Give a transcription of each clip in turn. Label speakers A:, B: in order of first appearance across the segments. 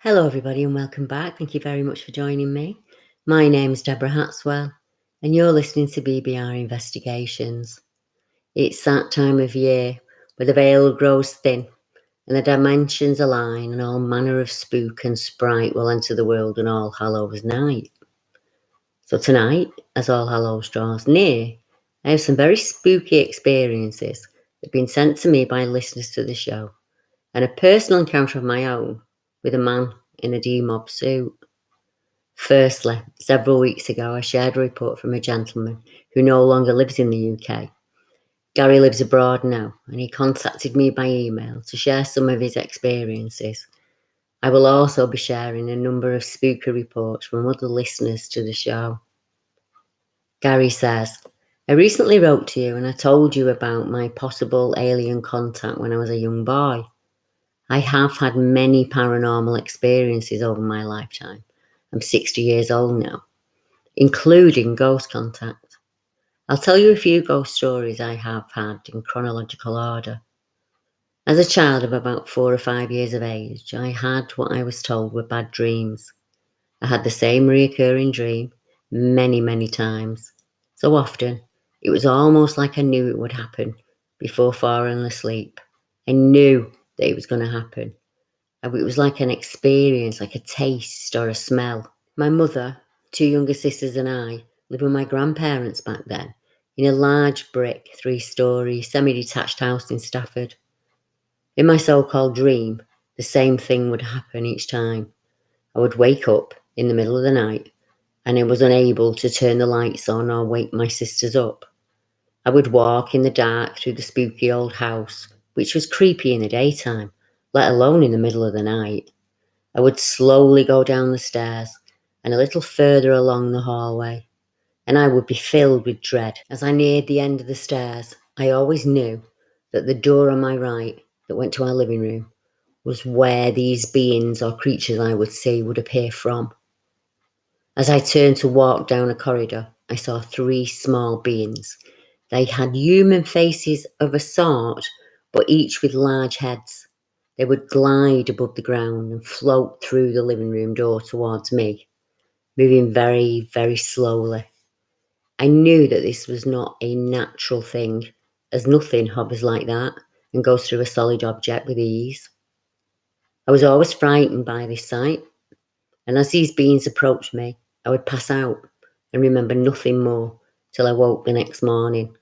A: Hello, everybody, and welcome back. Thank you very much for joining me. My name's Deborah Hatswell, and you're listening to BBR Investigations. It's that time of year where the veil grows thin and the dimensions align, and all manner of spook and sprite will enter the world on All Hallows Night. So tonight, as All Hallows draws near, I have some very spooky experiences that have been sent to me by listeners to the show, and a personal encounter of my own with a man in a D-mob suit. Firstly, several weeks ago, I shared a report from a gentleman who no longer lives in the UK. Gary lives abroad now, and he contacted me by email to share some of his experiences. I will also be sharing a number of spooky reports from other listeners to the show. Gary says, I recently wrote to you and I told you about my possible alien contact when I was a young boy. I have had many paranormal experiences over my lifetime. I'm 60 years old now, including ghost contact. I'll tell you a few ghost stories I have had in chronological order. As a child of about 4 or 5 years of age, I had what I was told were bad dreams. I had the same recurring dream many times. So often, it was almost like I knew it would happen before falling asleep. I knew that it was going to happen. It was like an experience, like a taste or a smell. My mother, 2 younger sisters and I lived with my grandparents back then in a large brick 3-storey semi-detached house in Stafford. In my so-called dream, the same thing would happen each time. I would wake up in the middle of the night and I was unable to turn the lights on or wake my sisters up. I would walk in the dark through the spooky old house, which was creepy in the daytime, let alone in the middle of the night. I would slowly go down the stairs and a little further along the hallway, and I would be filled with dread. As I neared the end of the stairs, I always knew that the door on my right that went to our living room was where these beings or creatures I would see would appear from. As I turned to walk down a corridor, I saw 3 small beings. They had human faces of a sort, but each with large heads. They would glide above the ground and float through the living room door towards me, moving very slowly. I knew that this was not a natural thing, as nothing hovers like that and goes through a solid object with ease. I was always frightened by this sight, and as these beings approached me, I would pass out and remember nothing more till I woke the next morning.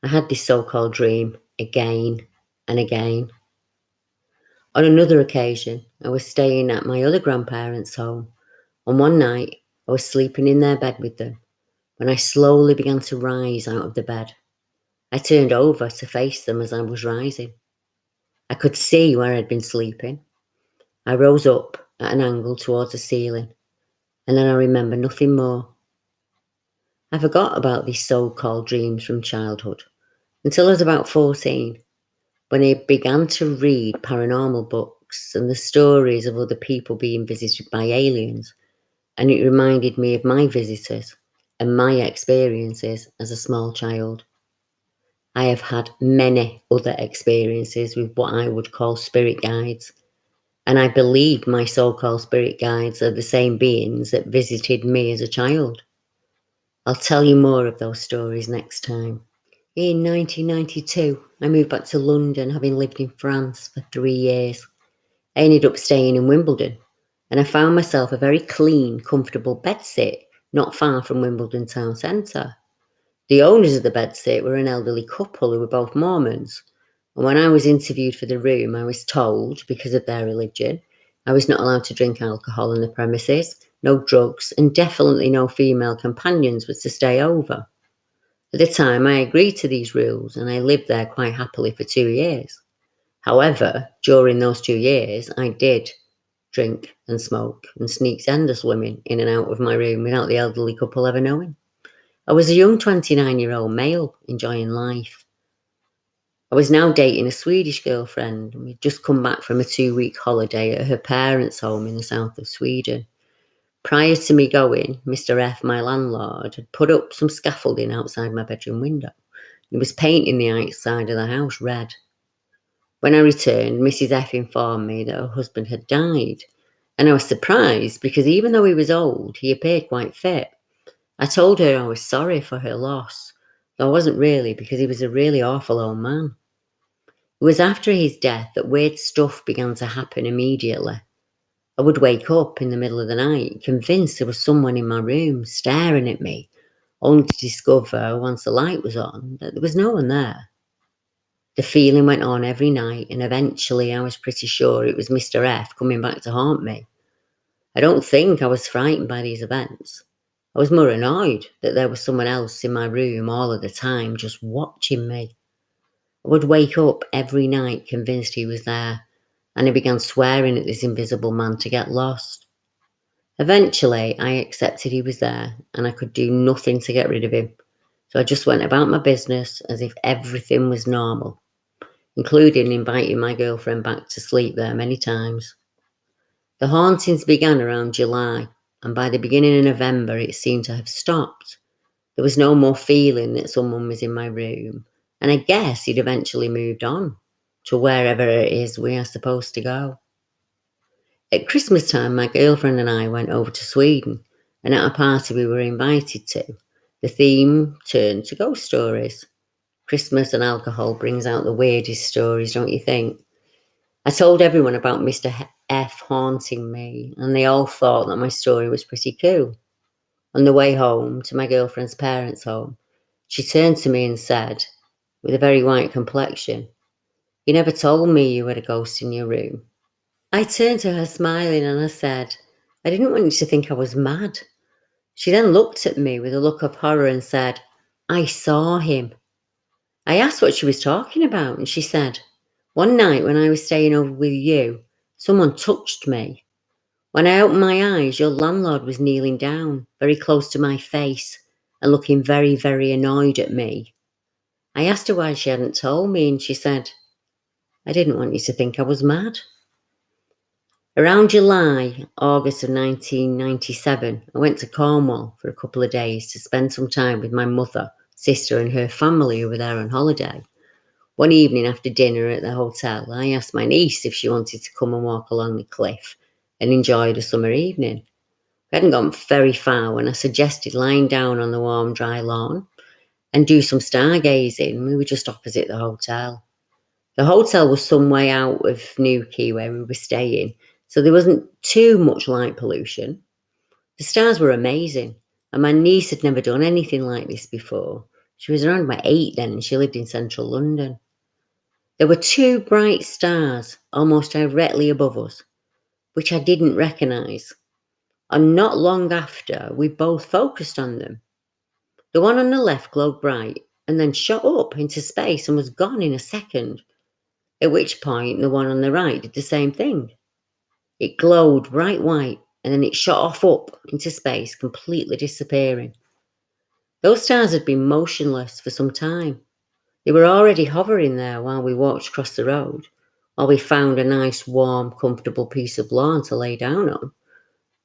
A: I had this so-called dream again and again. On another occasion, I was staying at my other grandparents' home, and one night I was sleeping in their bed with them when I slowly began to rise out of the bed. I turned over to face them as I was rising. I could see where I'd been sleeping. I rose up at an angle towards the ceiling, and then I remember nothing more. I forgot about these so-called dreams from childhood until I was about 14, when I began to read paranormal books and the stories of other people being visited by aliens, and it reminded me of my visitors and my experiences as a small child. I have had many other experiences with what I would call spirit guides, and I believe my so-called spirit guides are the same beings that visited me as a child. I'll tell you more of those stories next time. In 1992, I moved back to London, having lived in France for 3 years. I ended up staying in Wimbledon, and I found myself a very clean, comfortable bedsit not far from Wimbledon town centre. The owners of the bedsit were an elderly couple who were both Mormons, and when I was interviewed for the room, I was told, because of their religion, I was not allowed to drink alcohol on the premises, no drugs, and definitely no female companions were to stay over. At the time, I agreed to these rules, and I lived there quite happily for 2 years. However, during those 2 years, I did drink and smoke and sneak endless women in and out of my room without the elderly couple ever knowing. I was a young 29-year-old male enjoying life. I was now dating a Swedish girlfriend, and we'd just come back from a 2-week holiday at her parents' home in the south of Sweden. Prior to me going, Mr. F, my landlord, had put up some scaffolding outside my bedroom window. He was painting the outside of the house red. When I returned, Mrs. F informed me that her husband had died, And I was surprised because even though he was old, he appeared quite fit. I told her I was sorry for her loss, though I wasn't really because he was a really awful old man. It was after his death that weird stuff began to happen immediately. I would wake up in the middle of the night, convinced there was someone in my room staring at me, only to discover, once the light was on, that there was no one there. The feeling went on every night, and eventually I was pretty sure it was Mr. F coming back to haunt me. I don't think I was frightened by these events. I was more annoyed that there was someone else in my room all of the time just watching me. I would wake up every night convinced he was there, and I began swearing at this invisible man to get lost. Eventually, I accepted he was there, and I could do nothing to get rid of him. So I just went about my business as if everything was normal, including inviting my girlfriend back to sleep there many times. The hauntings began around July, and by the beginning of November, it seemed to have stopped. There was no more feeling that someone was in my room, and I guess he'd eventually moved on to wherever it is we are supposed to go. At Christmas time, my girlfriend and I went over to Sweden, and at a party we were invited to, the theme turned to ghost stories. Christmas and alcohol brings out the weirdest stories, don't you think? I told everyone about Mr. F haunting me, and they all thought that my story was pretty cool. On the way home to my girlfriend's parents' home, she turned to me and said, with a very white complexion, "You never told me you had a ghost in your room." I turned to her smiling and I said, "I didn't want you to think I was mad." She then looked at me with a look of horror and said, "I saw him." I asked what she was talking about, and she said, "One night when I was staying over with you, someone touched me. When I opened my eyes, your landlord was kneeling down, very close to my face, and looking very, very annoyed at me." I asked her why she hadn't told me, and she said, "I didn't want you to think I was mad." Around July, August of 1997, I went to Cornwall for a couple of days to spend some time with my mother, sister, and her family who were there on holiday. One evening after dinner at the hotel, I asked my niece if she wanted to come and walk along the cliff and enjoy the summer evening. We hadn't gone very far when I suggested lying down on the warm, dry lawn and do some stargazing. We were just opposite the hotel. The hotel was some way out of Newquay where we were staying, so there wasn't too much light pollution. The stars were amazing, and my niece had never done anything like this before. She was around about 8 then, and she lived in central London. There were two bright stars almost directly above us, which I didn't recognise. And not long after, we both focused on them. The one on the left glowed bright and then shot up into space and was gone in a second, at which point the one on the right did the same thing. It glowed bright white and then it shot off up into space, completely disappearing. Those stars had been motionless for some time. They were already hovering there while we walked across the road, while we found a nice, warm, comfortable piece of lawn to lay down on,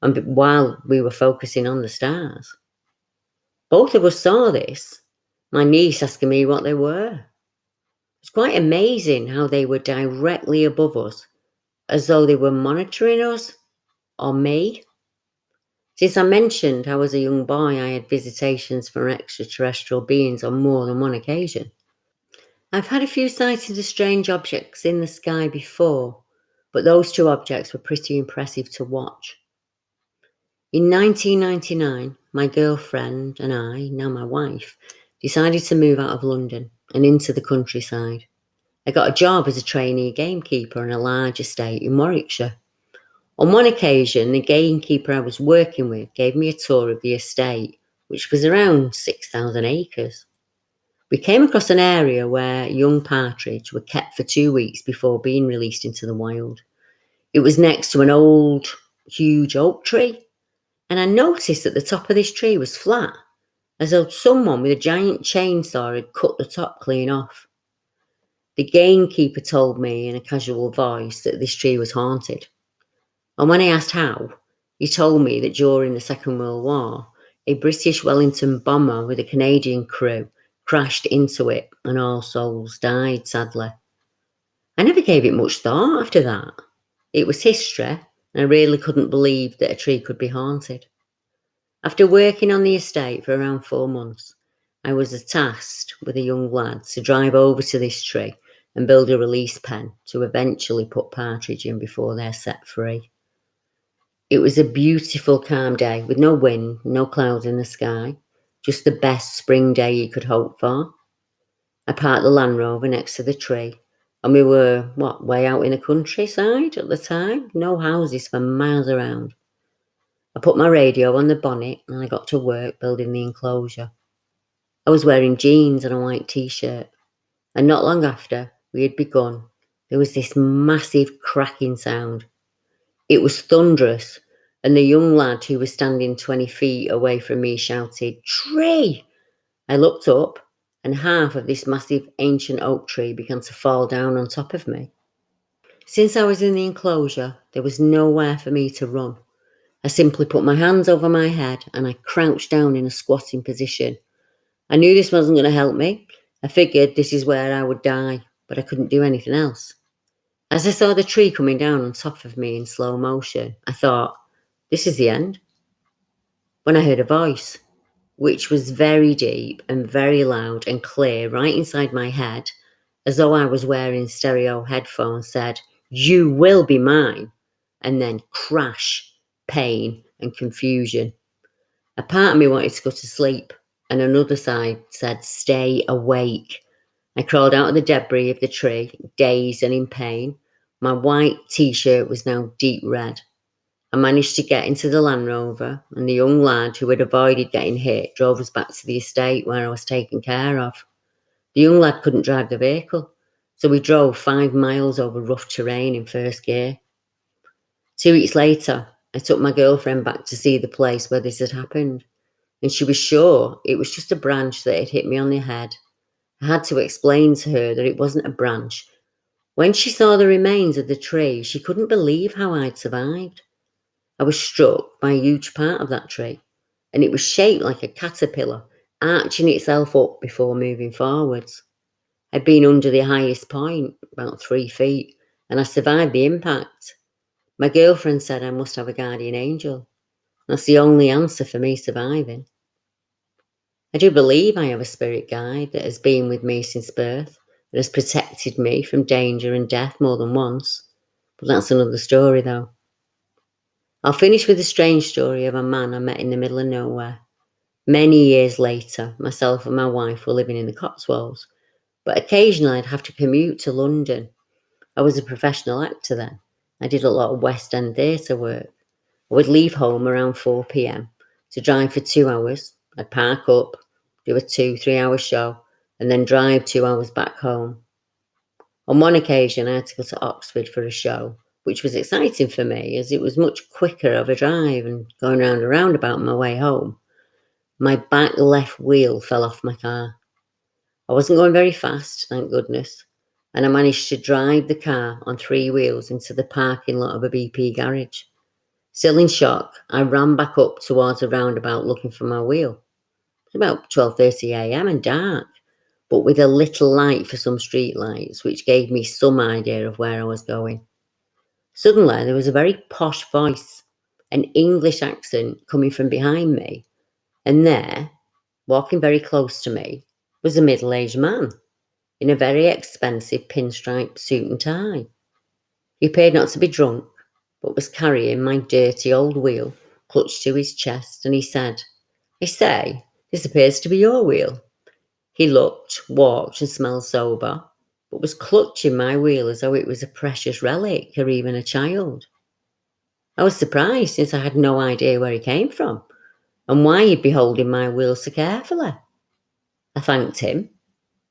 A: and while we were focusing on the stars. Both of us saw this, my niece asking me what they were. It's quite amazing how they were directly above us, as though they were monitoring us, or me. Since I mentioned I was a young boy, I had visitations from extraterrestrial beings on more than one occasion. I've had a few sightings of strange objects in the sky before, but those two objects were pretty impressive to watch. In 1999, my girlfriend and I, now my wife, decided to move out of London and into the countryside. I got a job as a trainee gamekeeper on a large estate in Warwickshire. On one occasion, the gamekeeper I was working with gave me a tour of the estate, which was around 6,000 acres. We came across an area where young partridge were kept for 2 weeks before being released into the wild. It was next to an old, huge oak tree, and I noticed that the top of this tree was flat, as though someone with a giant chainsaw had cut the top clean off. The gamekeeper told me in a casual voice that this tree was haunted. And when I asked how, he told me that during the Second World War, a British Wellington bomber with a Canadian crew crashed into it and all souls died, sadly. I never gave it much thought after that. It was history, and I really couldn't believe that a tree could be haunted. After working on the estate for around 4 months, I was tasked with a young lad to drive over to this tree and build a release pen to eventually put partridge in before they're set free. It was a beautiful, calm day with no wind, no clouds in the sky, just the best spring day you could hope for. I parked the Land Rover next to the tree, and we were, way out in the countryside at the time? No houses for miles around. I put my radio on the bonnet and I got to work building the enclosure. I was wearing jeans and a white t-shirt, and not long after we had begun, there was this massive cracking sound. It was thunderous, and the young lad who was standing 20 feet away from me shouted, "Tree!" I looked up, and half of this massive ancient oak tree began to fall down on top of me. Since I was in the enclosure, there was nowhere for me to run. I simply put my hands over my head and I crouched down in a squatting position. I knew this wasn't going to help me. I figured this is where I would die, but I couldn't do anything else. As I saw the tree coming down on top of me in slow motion, I thought, this is the end. When I heard a voice, which was very deep and very loud and clear right inside my head, as though I was wearing stereo headphones, said, "You will be mine." And then crash, pain and confusion. A part of me wanted to go to sleep, and another side said, "Stay awake." I crawled out of the debris of the tree, dazed and in pain. My white t-shirt was now deep red. I managed to get into the Land Rover, and the young lad who had avoided getting hit drove us back to the estate where I was taken care of. The young lad couldn't drive the vehicle, so we drove 5 miles over rough terrain in first gear. 2 weeks later, I took my girlfriend back to see the place where this had happened, and she was sure it was just a branch that had hit me on the head. I had to explain to her that it wasn't a branch. When she saw the remains of the tree, she couldn't believe how I'd survived. I was struck by a huge part of that tree, and it was shaped like a caterpillar, arching itself up before moving forwards. I'd been under the highest point, about 3 feet, and I survived the impact. My girlfriend said I must have a guardian angel. That's the only answer for me surviving. I do believe I have a spirit guide that has been with me since birth, that has protected me from danger and death more than once. But that's another story, though. I'll finish with a strange story of a man I met in the middle of nowhere. Many years later, myself and my wife were living in the Cotswolds, but occasionally I'd have to commute to London. I was a professional actor then. I did a lot of West End theatre work. I would leave home around 4 p.m. to drive for 2 hours. I'd park up, do a 2-3 hour show, and then drive 2 hours back home. On one occasion, I had to go to Oxford for a show, which was exciting for me as it was much quicker of a drive and going round a roundabout on my way home. My back left wheel fell off my car. I wasn't going very fast, thank goodness, and I managed to drive the car on 3 wheels into the parking lot of a BP garage. Still in shock, I ran back up towards a roundabout looking for my wheel. It was about 12:30 a.m. and dark, but with a little light for some street lights, which gave me some idea of where I was going. Suddenly, there was a very posh voice, an English accent coming from behind me, and there, walking very close to me, was a middle-aged man in a very expensive pinstripe suit and tie. He appeared not to be drunk, but was carrying my dirty old wheel clutched to his chest, and he said, "I say, this appears to be your wheel." He looked, walked, and smelled sober, but was clutching my wheel as though it was a precious relic or even a child. I was surprised since I had no idea where he came from and why he'd be holding my wheel so carefully. I thanked him,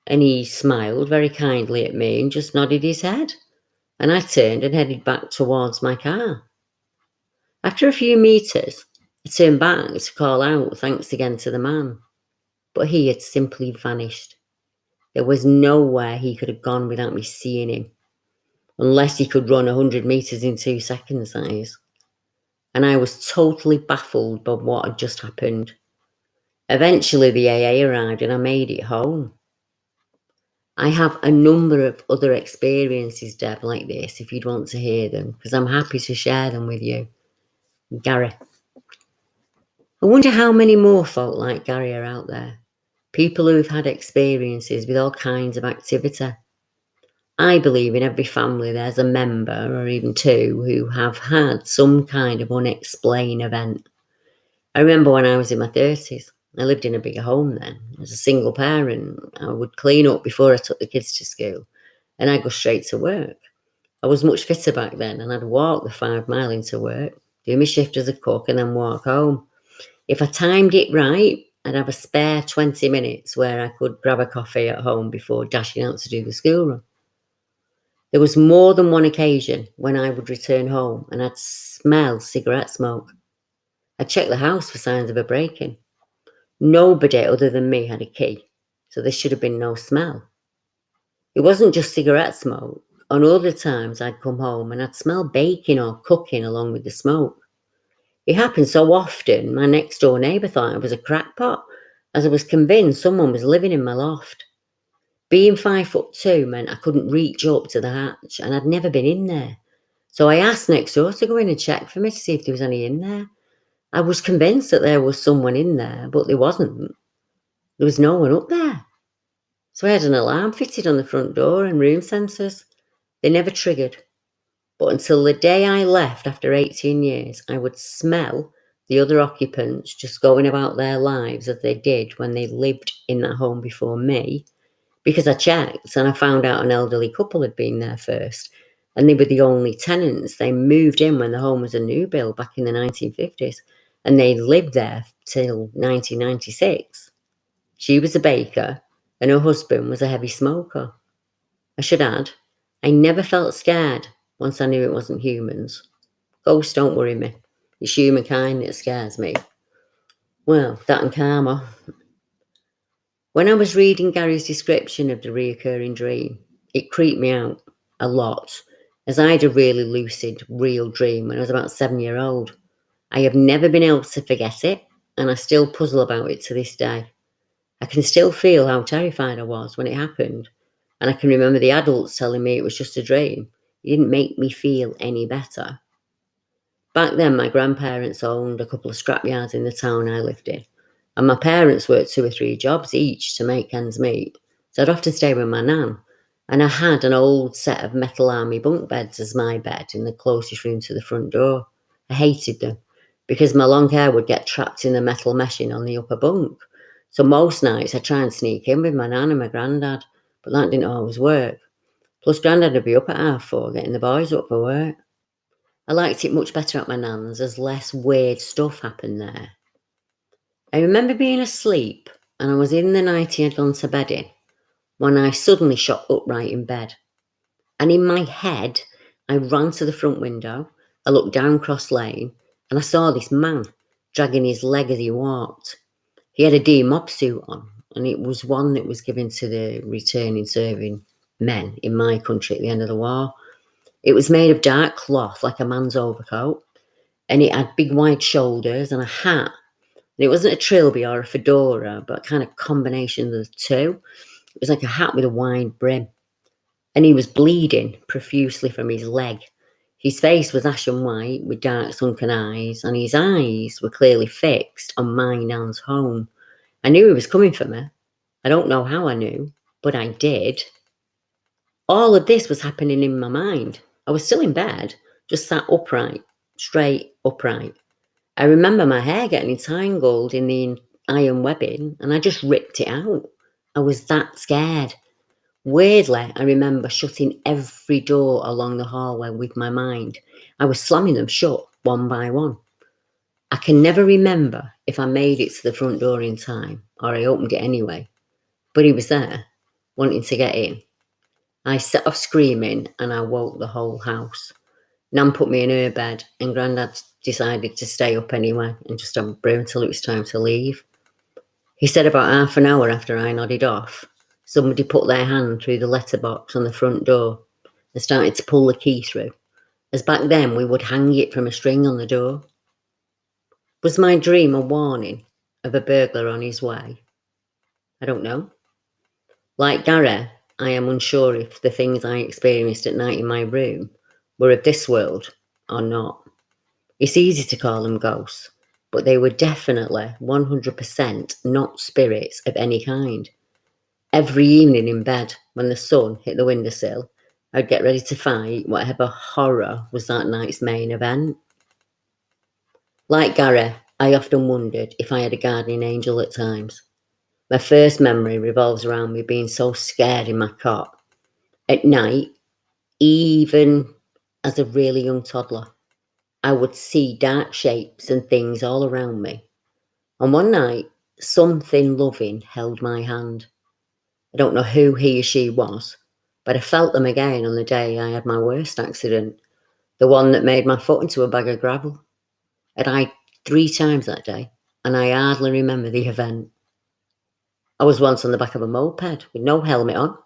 A: and he smiled very kindly at me and just nodded his head, and I turned and headed back towards my car. After a few metres, I turned back to call out thanks again to the man, but he had simply vanished. There was nowhere he could have gone without me seeing him, unless he could run 100 metres in 2 seconds, that is. And I was totally baffled by what had just happened. Eventually the AA arrived and I made it home. I have a number of other experiences, Deb, like this, if you'd want to hear them, because I'm happy to share them with you. Gary. I wonder how many more folk like Gary are out there. People who've had experiences with all kinds of activity. I believe in every family there's a member, or even two, who have had some kind of unexplained event. I remember when I was in my 30s, I lived in a bigger home then. As a single parent, I would clean up before I took the kids to school, and I'd go straight to work. I was much fitter back then, and I'd walk the 5 mile into work, do my shift as a cook, and then walk home. If I timed it right, I'd have a spare 20 minutes where I could grab a coffee at home before dashing out to do the school run. There was more than one occasion when I would return home and I'd smell cigarette smoke. I'd check the house for signs of a break-in. Nobody other than me had a key, so there should have been no smell. It wasn't just cigarette smoke. On other times I'd come home and I'd smell baking or cooking along with the smoke. It happened so often, my next door neighbour thought I was a crackpot, as I was convinced someone was living in my loft. Being 5'2" meant I couldn't reach up to the hatch, and I'd never been in there. So I asked next door to go in and check for me to see if there was any in there. I was convinced that there was someone in there, but there wasn't. There was no one up there. So I had an alarm fitted on the front door and room sensors. They never triggered. But until the day I left after 18 years, I would smell the other occupants just going about their lives as they did when they lived in that home before me, because I checked and I found out an elderly couple had been there first, and they were the only tenants. They moved in when the home was a new build back in the 1950s, and they lived there till 1996. She was a baker and her husband was a heavy smoker. I should add, I never felt scared once I knew it wasn't humans. Ghosts don't worry me. It's humankind that scares me. Well, that and karma. When I was reading Gary's description of the reoccurring dream, it creeped me out a lot, as I had a really lucid, real dream when I was about 7 years old. I have never been able to forget it, and I still puzzle about it to this day. I can still feel how terrified I was when it happened, and I can remember the adults telling me it was just a dream. It didn't make me feel any better. Back then, my grandparents owned a couple of scrapyards in the town I lived in, and my parents worked 2 or 3 jobs each to make ends meet, so I'd often stay with my nan, and I had an old set of metal army bunk beds as my bed in the closest room to the front door. I hated them, because my long hair would get trapped in the metal meshing on the upper bunk, so most nights I'd try and sneak in with my nan and my granddad, but that didn't always work. Plus, granddad would be up at 4:30 getting the boys up for work. I liked it much better at my nan's, as less weird stuff happened there. I remember being asleep and I was in the nightie I'd gone to bed in when I suddenly shot upright in bed. And in my head, I ran to the front window, I looked down Cross Lane, and I saw this man dragging his leg as he walked. He had a D-mob suit on, and it was one that was given to the returning serving men in my country at the end of the war. It was made of dark cloth, like a man's overcoat, and it had big wide shoulders and a hat. And it wasn't a trilby or a fedora, but a kind of combination of the two. It was like a hat with a wide brim. And he was bleeding profusely from his leg. His face was ashen white with dark sunken eyes, and his eyes were clearly fixed on my nan's home. I knew he was coming for me. I don't know how I knew, but I did. All of this was happening in my mind. I was still in bed, just sat upright, straight upright. I remember my hair getting entangled in the iron webbing, and I just ripped it out. I was that scared. Weirdly, I remember shutting every door along the hallway with my mind. I was slamming them shut one by one. I can never remember if I made it to the front door in time, or I opened it anyway. But he was there, wanting to get in. I set off screaming and I woke the whole house. Nan put me in her bed, and Grandad decided to stay up anyway and just have a brew until it was time to leave. He said about half an hour after I nodded off, somebody put their hand through the letterbox on the front door and started to pull the key through, as back then we would hang it from a string on the door. Was my dream a warning of a burglar on his way? I don't know. Like Gary, I am unsure if the things I experienced at night in my room were of this world or not. It's easy to call them ghosts, but they were definitely 100% not spirits of any kind. Every evening in bed, when the sun hit the windowsill, I'd get ready to fight whatever horror was that night's main event. Like Gary, I often wondered if I had a guardian angel at times. My first memory revolves around me being so scared in my cot. At night, even as a really young toddler, I would see dark shapes and things all around me. And one night, something loving held my hand. I don't know who he or she was, but I felt them again on the day I had my worst accident, the one that made my foot into a bag of gravel. I died 3 times that day, and I hardly remember the event. I was once on the back of a moped with no helmet on,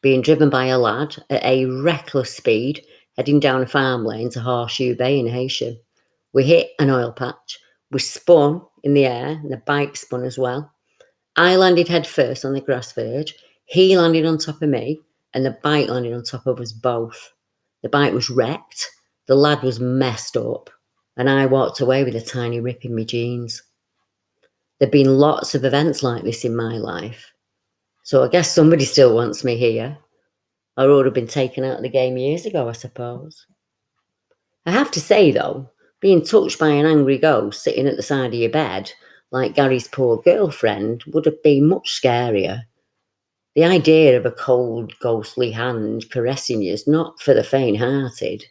A: being driven by a lad at a reckless speed, heading down a farm lane to Horseshoe Bay in Haitian. We hit an oil patch. We spun in the air, and the bike spun as well. I landed head first on the grass verge. He landed on top of me, and the bike landed on top of us both. The bike was wrecked. The lad was messed up, and I walked away with a tiny rip in my jeans. There've been lots of events like this in my life, so I guess somebody still wants me here. I would have been taken out of the game years ago, I suppose. I have to say, though, being touched by an angry ghost sitting at the side of your bed, like Gary's poor girlfriend, would have been much scarier. The idea of a cold, ghostly hand caressing you is not for the faint-hearted.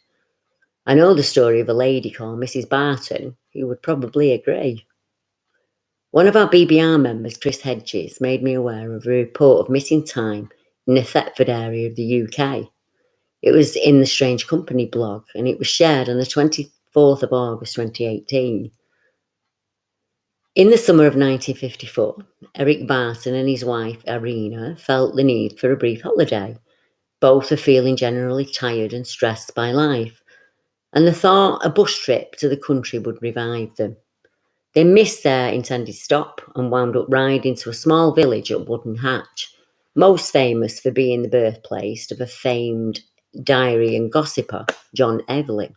A: I know the story of a lady called Mrs. Barton, who would probably agree. One of our BBR members, Chris Hedges, made me aware of a report of missing time in the Thetford area of the UK. It was in the Strange Company blog, and it was shared on the 24th of August 2018. In the summer of 1954, Eric Barton and his wife, Irina, felt the need for a brief holiday. Both were feeling generally tired and stressed by life, and the thought a bus trip to the country would revive them. They missed their intended stop and wound up riding to a small village at Wooden Hatch, most famous for being the birthplace of a famed diary and gossiper, John Evelyn.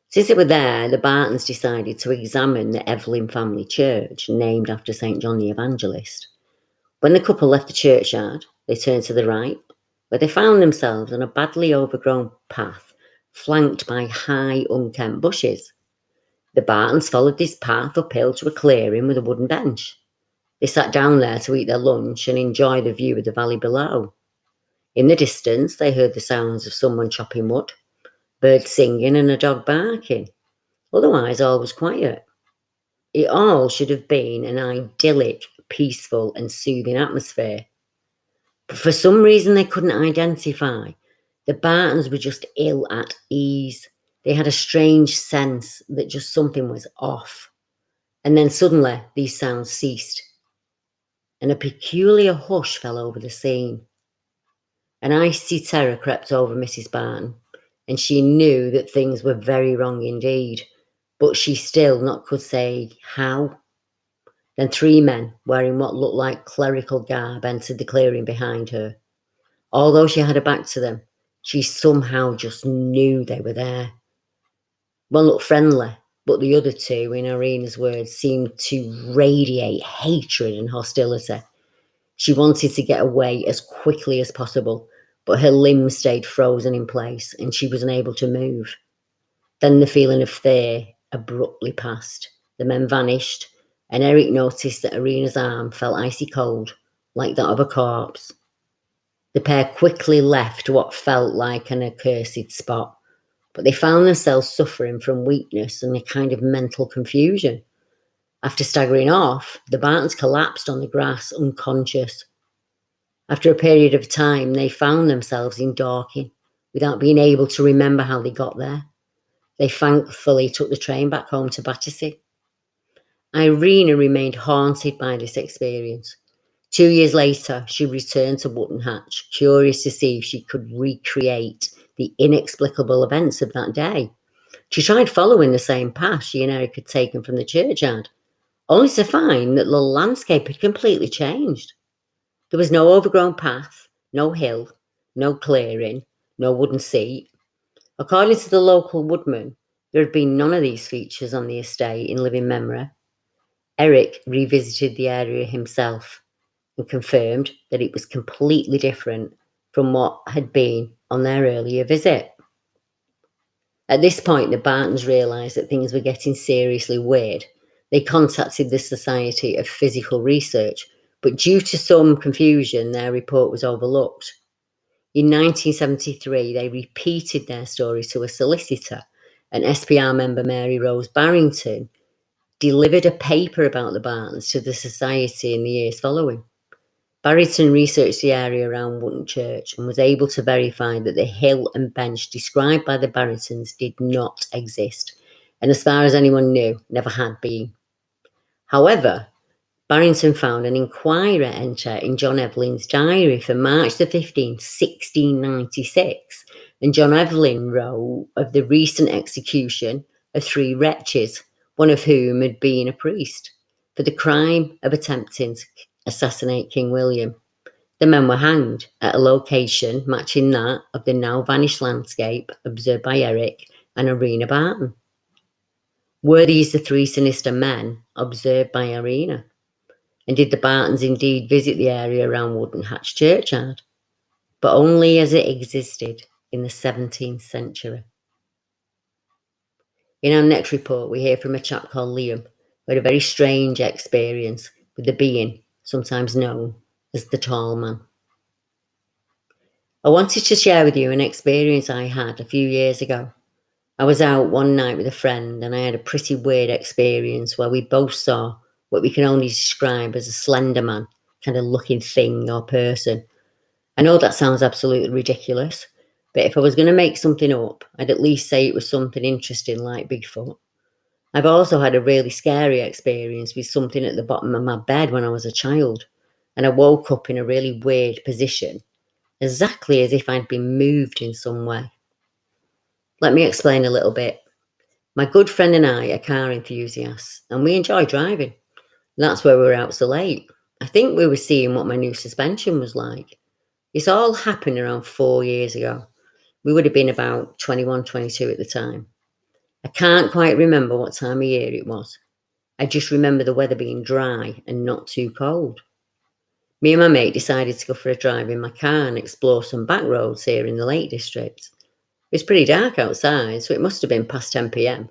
A: Since they were there, the Bartons decided to examine the Evelyn family church, named after St. John the Evangelist. When the couple left the churchyard, they turned to the right, where they found themselves on a badly overgrown path, flanked by high, unkempt bushes. The Bartons followed this path uphill to a clearing with a wooden bench. They sat down there to eat their lunch and enjoy the view of the valley below. In the distance, they heard the sounds of someone chopping wood, birds singing and a dog barking. Otherwise, all was quiet. It all should have been an idyllic, peaceful and soothing atmosphere. But for some reason they couldn't identify, the Bartons were just ill at ease. They had a strange sense that just something was off. And then suddenly these sounds ceased, and a peculiar hush fell over the scene. An icy terror crept over Mrs. Barton, and she knew that things were very wrong indeed, but she still not could say how. Then 3 men, wearing what looked like clerical garb, entered the clearing behind her. Although she had her back to them, she somehow just knew they were there. One looked friendly, but the other 2, in Irina's words, seemed to radiate hatred and hostility. She wanted to get away as quickly as possible, but her limbs stayed frozen in place and she was unable to move. Then the feeling of fear abruptly passed. The men vanished, and Eric noticed that Irina's arm felt icy cold, like that of a corpse. The pair quickly left what felt like an accursed spot, but they found themselves suffering from weakness and a kind of mental confusion. After staggering off, the Bartons collapsed on the grass, unconscious. After a period of time, they found themselves in Dorking, without being able to remember how they got there. They thankfully took the train back home to Battersea. Irina remained haunted by this experience. 2 years later, she returned to Wooden Hatch, curious to see if she could recreate the inexplicable events of that day. She tried following the same path she and Eric had taken from the churchyard, only to find that the landscape had completely changed. There was no overgrown path, no hill, no clearing, no wooden seat. According to the local woodman, there had been none of these features on the estate in living memory. Eric revisited the area himself and confirmed that it was completely different from what had been on their earlier visit. At this point, the Bartons realised that things were getting seriously weird. They contacted the Society of Physical Research, but due to some confusion, their report was overlooked. In 1973, they repeated their story to a solicitor, and SPR member Mary Rose Barrington delivered a paper about the Bartons to the Society in the years following. Barrington researched the area around Wootton Church and was able to verify that the hill and bench described by the Barringtons did not exist, and as far as anyone knew, never had been. However, Barrington found an inquiry entry in John Evelyn's diary for March the 15th, 1696, and John Evelyn wrote of the recent execution of 3 wretches, one of whom had been a priest, for the crime of attempting to assassinate King William. The men were hanged at a location matching that of the now vanished landscape observed by Eric and Irena Barton. Were these the 3 sinister men observed by Irena? And did the Bartons indeed visit the area around Wootton Hatch churchyard? But only as it existed in the 17th century. In our next report, we hear from a chap called Liam, who had a very strange experience with the being sometimes known as the Tall Man. I wanted to share with you an experience I had a few years ago. I was out one night with a friend and I had a pretty weird experience where we both saw what we can only describe as a slender man kind of looking thing or person. I know that sounds absolutely ridiculous, but if I was going to make something up, I'd at least say it was something interesting like Bigfoot. I've also had a really scary experience with something at the bottom of my bed when I was a child, and I woke up in a really weird position, exactly as if I'd been moved in some way. Let me explain a little bit. My good friend and I are car enthusiasts, and we enjoy driving. That's where we were out so late. I think we were seeing what my new suspension was like. This all happened around 4 years ago. We would have been about 21, 22 at the time. I can't quite remember what time of year it was. I just remember the weather being dry and not too cold. Me and my mate decided to go for a drive in my car and explore some back roads here in the Lake District. It was pretty dark outside, so it must have been past 10 p.m.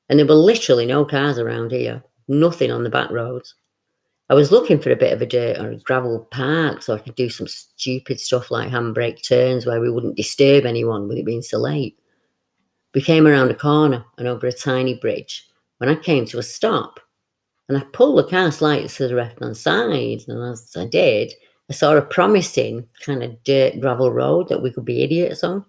A: And there were literally no cars around here, nothing on the back roads. I was looking for a bit of a dirt or a gravel park so I could do some stupid stuff like handbrake turns where we wouldn't disturb anyone with it being so late. We came around a corner and over a tiny bridge when I came to a stop, and I pulled the car slightly to the left-hand side, and as I did, I saw a promising kind of dirt gravel road that we could be idiots on.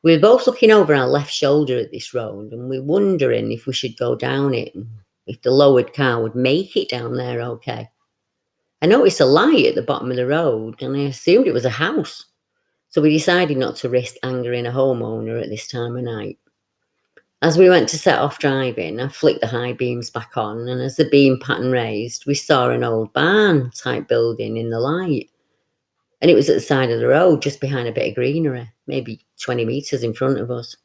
A: We were both looking over our left shoulder at this road, and we were wondering if we should go down it, and if the lowered car would make it down there okay. I noticed a light at the bottom of the road, and I assumed it was a house. So we decided not to risk angering a homeowner at this time of night. As we went to set off driving, I flicked the high beams back on, and as the beam pattern raised, we saw an old barn type building in the light. And it was at the side of the road, just behind a bit of greenery, maybe 20 metres in front of us.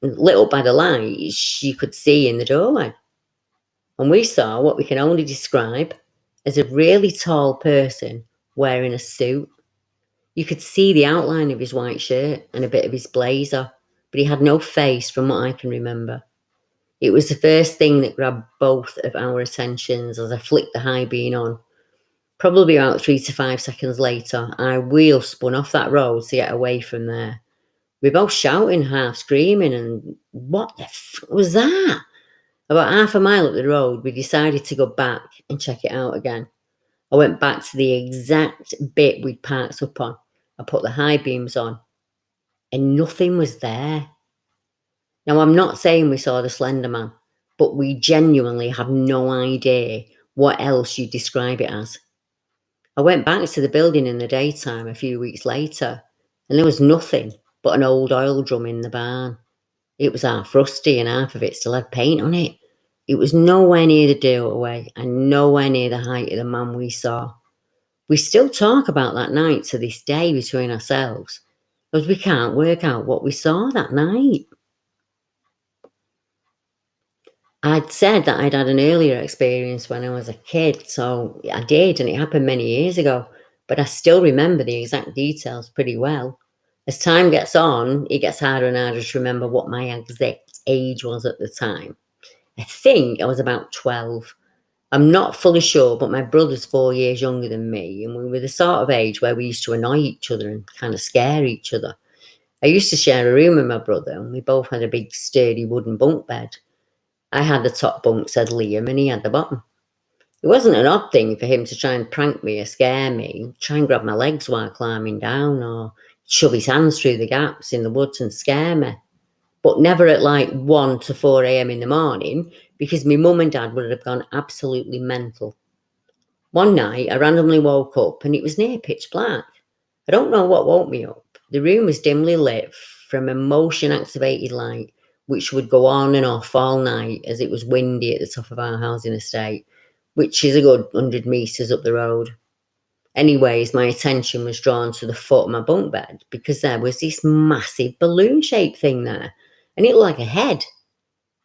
A: And lit up by the lights, you could see in the doorway. And we saw what we can only describe as a really tall person wearing a suit. You could see the outline of his white shirt and a bit of his blazer, but he had no face from what I can remember. It was the first thing that grabbed both of our attentions as I flicked the high beam on. Probably about 3 to 5 seconds later, our wheel spun off that road to get away from there. We were both shouting, half screaming, and what the fuck was that? About half a mile up the road, we decided to go back and check it out again. I went back to the exact bit we'd parked up on. I put the high beams on, and nothing was there. Now, I'm not saying we saw the Slender Man, but we genuinely have no idea what else you'd describe it as. I went back to the building in the daytime a few weeks later, and there was nothing but an old oil drum in the barn. It was half rusty and half of it still had paint on it. It was nowhere near the doorway and nowhere near the height of the man we saw. We still talk about that night to this day between ourselves, because we can't work out what we saw that night. I'd said that I'd had an earlier experience when I was a kid, so I did, and it happened many years ago, but I still remember the exact details pretty well. As time gets on, it gets harder and harder to remember what my exact age was at the time. I think I was about 12. I'm not fully sure, but my brother's 4 years younger than me, and we were the sort of age where we used to annoy each other and kind of scare each other. I used to share a room with my brother, and we both had a big, sturdy wooden bunk bed. I had the top bunk, said Liam, and he had the bottom. It wasn't an odd thing for him to try and prank me or scare me, try and grab my legs while climbing down, or shove his hands through the gaps in the woods and scare me. But never at like 1 to 4 a.m. in the morning, because my mum and dad would have gone absolutely mental. One night, I randomly woke up and it was near pitch black. I don't know what woke me up. The room was dimly lit from a motion activated light, which would go on and off all night as it was windy at the top of our housing estate, which is a good 100 metres up the road. Anyways, my attention was drawn to the foot of my bunk bed because there was this massive balloon shaped thing there, and it looked like a head,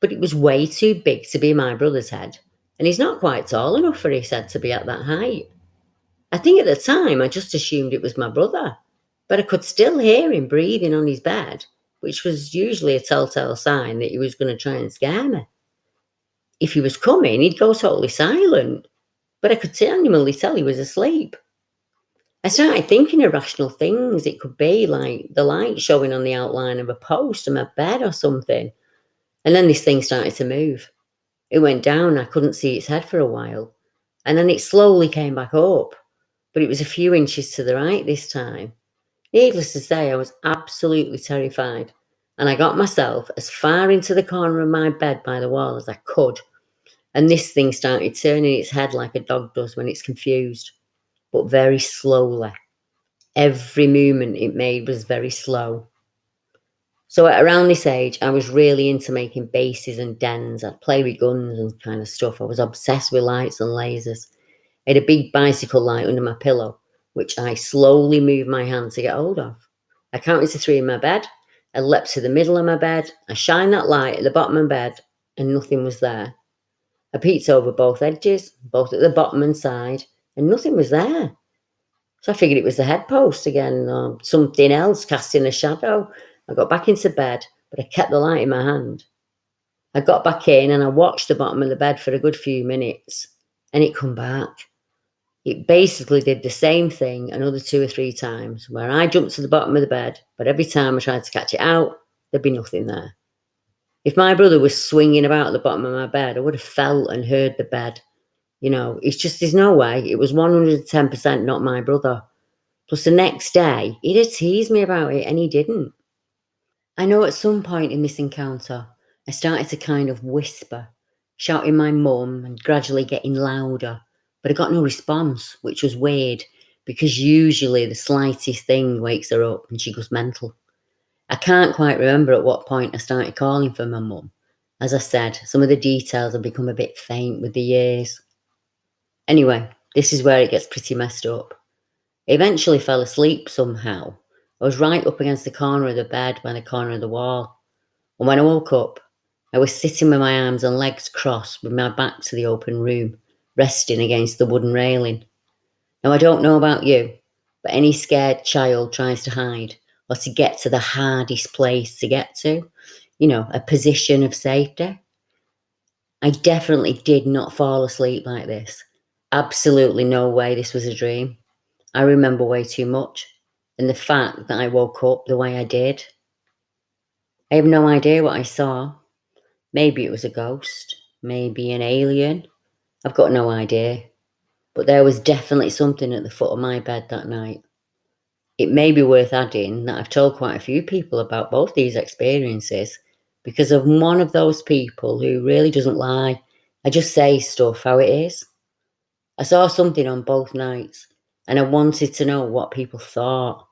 A: but it was way too big to be my brother's head, and he's not quite tall enough for his head to be at that height. I think at the time I just assumed it was my brother, but I could still hear him breathing on his bed, which was usually a telltale sign that he was going to try and scare me. If he was coming, he'd go totally silent, but I could genuinely tell he was asleep. I started thinking irrational things. It could be like the light showing on the outline of a post in my bed or something. And then this thing started to move. It went down. I couldn't see its head for a while. And then it slowly came back up. But it was a few inches to the right this time. Needless to say, I was absolutely terrified. And I got myself as far into the corner of my bed by the wall as I could. And this thing started turning its head like a dog does when it's confused, but very slowly. Every movement it made was very slow. So at around this age, I was really into making bases and dens. I'd play with guns and kind of stuff. I was obsessed with lights and lasers. I had a big bicycle light under my pillow, which I slowly moved my hand to get hold of. I counted to 3 in my bed. I leapt to the middle of my bed. I shined that light at the bottom of my bed, and nothing was there. I peeked over both edges, both at the bottom and side, and nothing was there. So I figured it was the head post again, or something else casting a shadow. I got back into bed, but I kept the light in my hand. I got back in and I watched the bottom of the bed for a good few minutes, and it come back. It basically did the same thing another 2 or 3 times, where I jumped to the bottom of the bed, but every time I tried to catch it out, there'd be nothing there. If my brother was swinging about at the bottom of my bed, I would have felt and heard the bed. It's just, there's no way. It was 110% not my brother. Plus, the next day, he'd have teased me about it, and he didn't. I know at some point in this encounter, I started to kind of whisper, shouting my mum and gradually getting louder, but I got no response, which was weird because usually the slightest thing wakes her up and she goes mental. I can't quite remember at what point I started calling for my mum. As I said, some of the details have become a bit faint with the years. Anyway, this is where it gets pretty messed up. I eventually fell asleep somehow. I was right up against the corner of the bed by the corner of the wall. And when I woke up, I was sitting with my arms and legs crossed with my back to the open room, resting against the wooden railing. Now, I don't know about you, but any scared child tries to hide or to get to the hardest place to get to, a position of safety. I definitely did not fall asleep like this. Absolutely no way this was a dream. I remember way too much. And the fact that I woke up the way I did, I have no idea what I saw. Maybe it was a ghost, maybe an alien. I've got no idea. But there was definitely something at the foot of my bed that night. It may be worth adding that I've told quite a few people about both these experiences because I'm one of those people who really doesn't lie. I just say stuff how it is. I saw something on both nights and I wanted to know what people thought.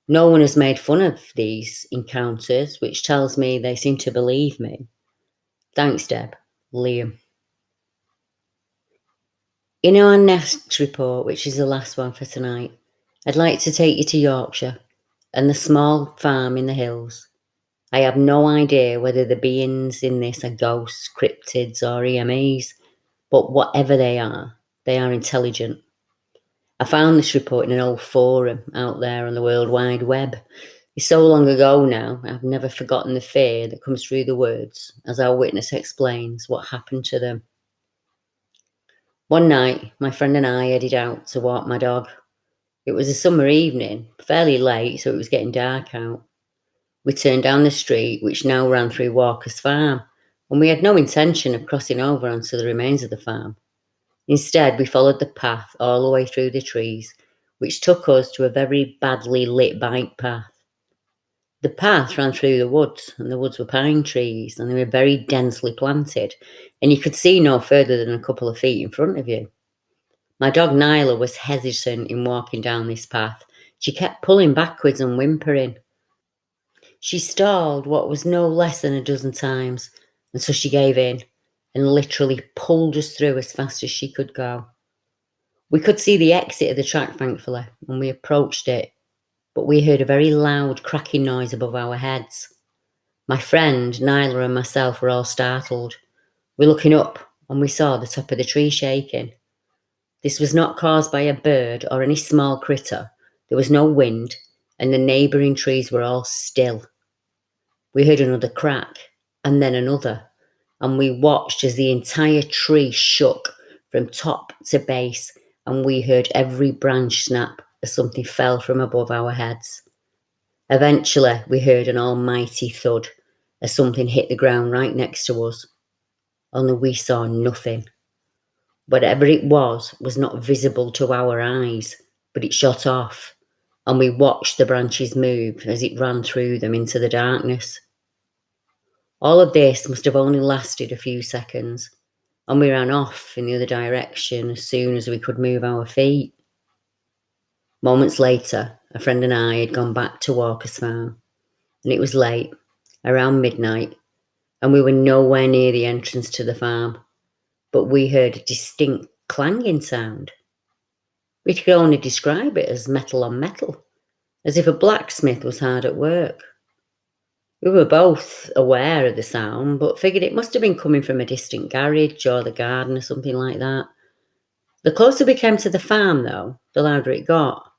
A: No one has made fun of these encounters, which tells me they seem to believe me. Thanks, Deb. Liam. In our next report, which is the last one for tonight, I'd like to take you to Yorkshire and the small farm in the hills. I have no idea whether the beings in this are ghosts, cryptids, or EMEs, but whatever they are intelligent. I found this report in an old forum out there on the World Wide Web. It's so long ago now, I've never forgotten the fear that comes through the words as our witness explains what happened to them. One night, my friend and I headed out to walk my dog. It was a summer evening, fairly late, so it was getting dark out. We turned down the street, which now ran through Walker's farm, and we had no intention of crossing over onto the remains of the farm. Instead, we followed the path all the way through the trees, which took us to a very badly lit bike path. The path ran through the woods, and the woods were pine trees, and they were very densely planted, and you could see no further than a couple of feet in front of you. My dog Nyla was hesitant in walking down this path. She kept pulling backwards and whimpering. She stalled what was no less than a dozen times, and so she gave in and literally pulled us through as fast as she could go. We could see the exit of the track, thankfully, and we approached it, but we heard a very loud cracking noise above our heads. My friend, Nyla, and myself were all startled. We were looking up, and we saw the top of the tree shaking. This was not caused by a bird or any small critter. There was no wind, and the neighbouring trees were all still. We heard another crack, and then another, and we watched as the entire tree shook from top to base, and we heard every branch snap as something fell from above our heads. Eventually, we heard an almighty thud as something hit the ground right next to us. Only we saw nothing. Whatever it was not visible to our eyes, but it shot off, and we watched the branches move as it ran through them into the darkness. All of this must have only lasted a few seconds, and we ran off in the other direction as soon as we could move our feet. Moments later, a friend and I had gone back to Walker's farm, and it was late, around midnight, and we were nowhere near the entrance to the farm, but we heard a distinct clanging sound. We could only describe it as metal on metal, as if a blacksmith was hard at work. We were both aware of the sound, but figured it must have been coming from a distant garage or the garden or something like that. The closer we came to the farm, though, the louder it got.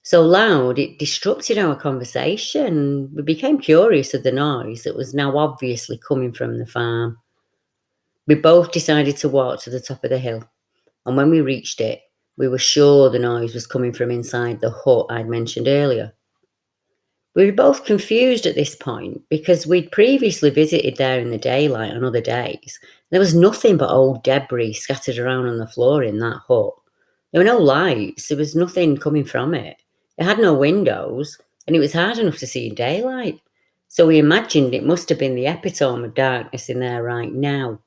A: So loud, it disrupted our conversation. We became curious of the noise that was now obviously coming from the farm. We both decided to walk to the top of the hill, and when we reached it, we were sure the noise was coming from inside the hut I'd mentioned earlier. We were both confused at this point because we'd previously visited there in the daylight on other days. There was nothing but old debris scattered around on the floor in that hut. There were no lights, there was nothing coming from it. It had no windows, and it was hard enough to see in daylight. So we imagined it must have been the epitome of darkness in there right now.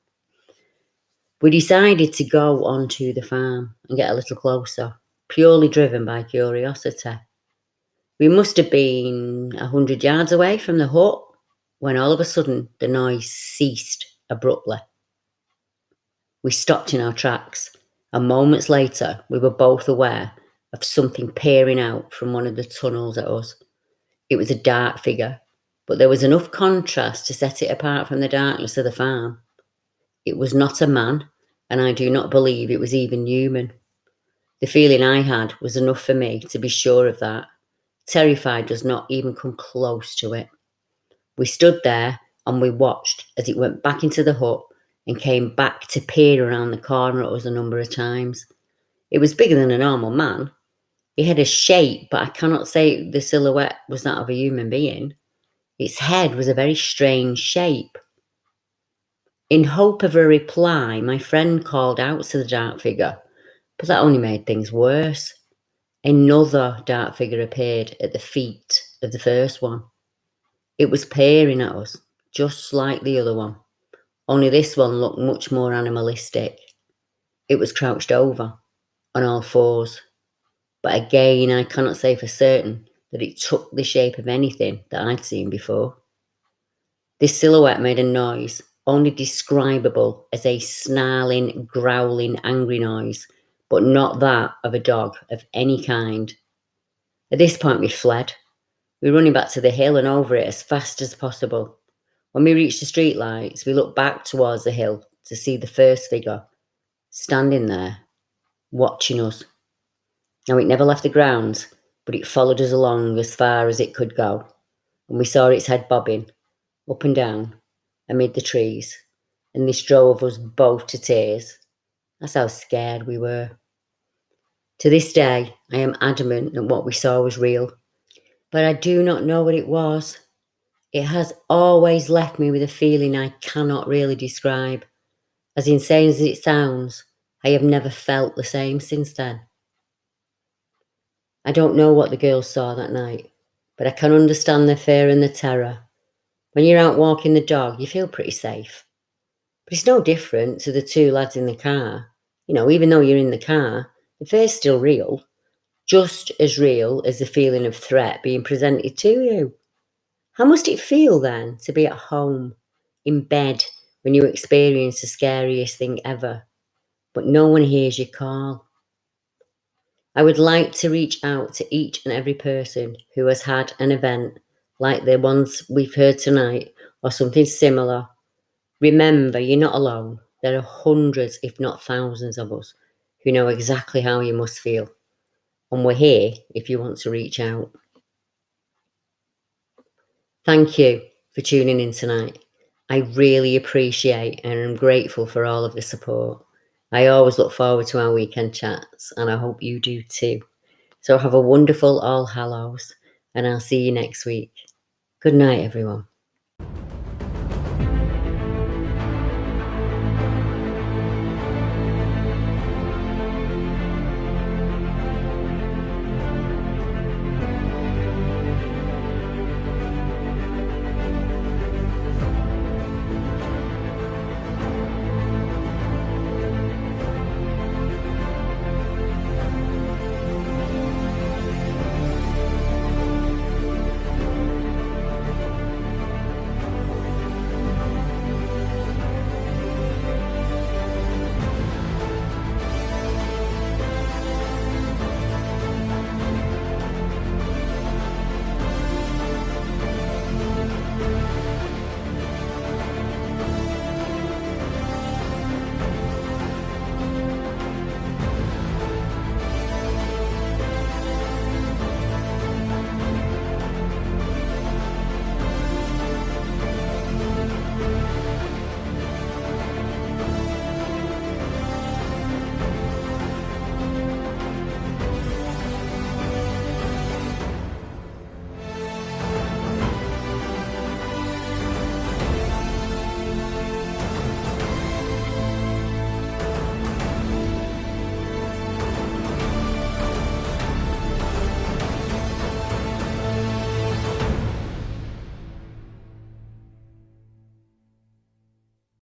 A: We decided to go onto the farm and get a little closer, purely driven by curiosity. We must have been 100 yards away from the hut when all of a sudden the noise ceased abruptly. We stopped in our tracks, and moments later we were both aware of something peering out from one of the tunnels at us. It was a dark figure, but there was enough contrast to set it apart from the darkness of the farm. It was not a man, and I do not believe it was even human. The feeling I had was enough for me to be sure of that. Terrified does not even come close to it. We stood there and we watched as it went back into the hut and came back to peer around the corner at us a number of times. It was bigger than a normal man. It had a shape, but I cannot say the silhouette was that of a human being. Its head was a very strange shape. In hope of a reply, my friend called out to the dark figure, but that only made things worse. Another dark figure appeared at the feet of the first one. It was peering at us, just like the other one, only this one looked much more animalistic. It was crouched over, on all fours, but again I cannot say for certain that it took the shape of anything that I'd seen before. This silhouette made a noise, only describable as a snarling, growling, angry noise, but not that of a dog of any kind. At this point, we fled. We were running back to the hill and over it as fast as possible. When we reached the streetlights, we looked back towards the hill to see the first figure standing there, watching us. Now, it never left the grounds, but it followed us along as far as it could go, and we saw its head bobbing up and down amid the trees, and this drove us both to tears. That's how scared we were. To this day, I am adamant that what we saw was real, but I do not know what it was. It has always left me with a feeling I cannot really describe. As insane as it sounds, I have never felt the same since then. I don't know what the girls saw that night, but I can understand the fear and the terror. When you're out walking the dog, you feel pretty safe. But it's no different to the two lads in the car. Even though you're in the car, the fear's still real. Just as real as the feeling of threat being presented to you. How must it feel then to be at home, in bed, when you experience the scariest thing ever, but no one hears your call? I would like to reach out to each and every person who has had an event like the ones we've heard tonight or something similar. Remember, you're not alone. There are hundreds, if not thousands of us who know exactly how you must feel. And we're here if you want to reach out. Thank you for tuning in tonight. I really appreciate and am grateful for all of the support. I always look forward to our weekend chats, and I hope you do too. So have a wonderful All Hallows, and I'll see you next week. Good night, everyone.